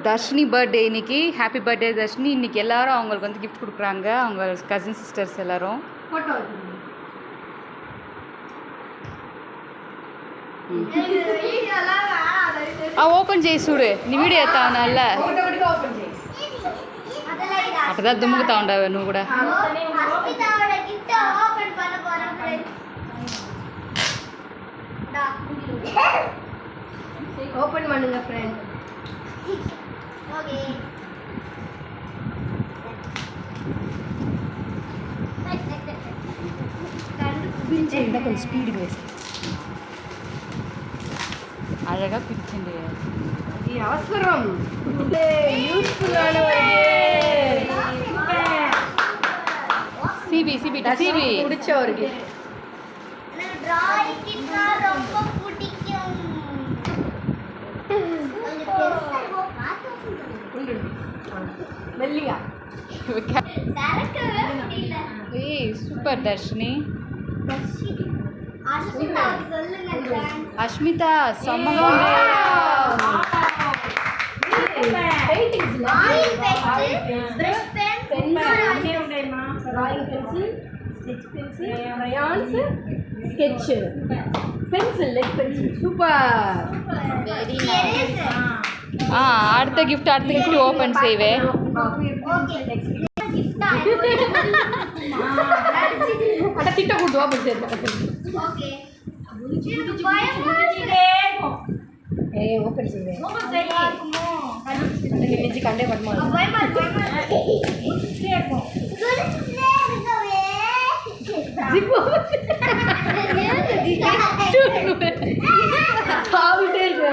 Dharshini birthday இன்னைக்கு. Happy birthday Dharshini. இன்னைக்கு எல்லாரும் அவங்களுக்கு வந்து கிஃப்ட் கொடுக்குறாங்க, அவங்க கசின் சிஸ்டர்ஸ் எல்லாரும். ఓపెన్ చేసి చూడు, నీ వీడియో ఎత్తావునల్ల అట్టదా దుమ్ముకుతా ఉండవు నువ్వు కూడా. ஓபன் பண்ணுங்க ஃப்ரெண்ட். ஓகே பிரிஞ்சு இருந்தா கொஞ்சம் ஸ்பீடு பேசு. அழகா பிரிச்சுண்டு இது அவசரம். யூஸ்ஃபுல்லான ஒரு சிபி சிபி சிபி பிடிச்ச ஒரு gift. எனக்கு டிராயிங் கிட்னா ரொம்ப பிடிக்கும். கொஞ்சம் பெருசா மெல்லியா தரக்கவே முடியல. ஏய் சூப்பர் தர்ஷினி. அஸ்மிதா சொல்லுங்க. அஷ்மிதா செம்மங்க ఉంది. Paintings oil pencil, brush pen, అన్నీ ఉంటాయమ్మా. Drawing pencil, sketch pencil, crayons, sketch pencil, lead pencil. Super, very nice. அடுத்த கிஃப்ட் ஓபன் செய்வே. ஓகே நெக்ஸ்ட் கிஃப்ட் அட திட்ட கூட்டு ஓபன் செய்து. ஓகே இது பயமா இருக்கு. ஏய் ஓபன் செய்வே. ஓபன் செய்யி. அந்த இமேஜ் கண்டே படுமா. பயமா இருக்கு. கேப்போம் குளிச்சுட்டே இருக்கவே. ஜிப்பு தாவிட்டே இருக்கு.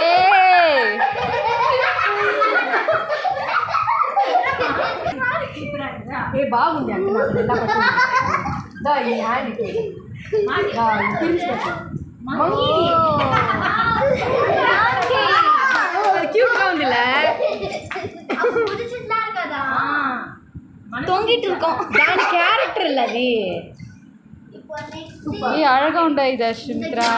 ஏய் ఏ బాగుంది అంటే నాకు ఎలా పట్టింది. ఈ హ్యాండ్ క్యూట్గా ఉందిలే. தொங்கிட்டு இருக்கோம். దాని క్యారెక్టర్ இல்ல అది. ஏய் அழகா உண்டா இது அஷ்மித்ரா.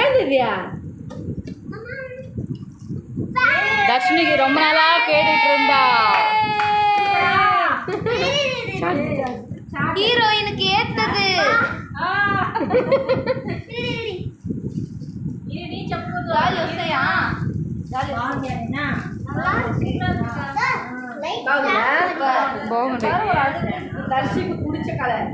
ஏன்யா தர்ஷினிக்கு ரொம்ப நாளா கேட்டுட்டு இருந்தா. ஹீரோயினுக்கு ஏத்தது. దర్శికి పుడిచ కలర్.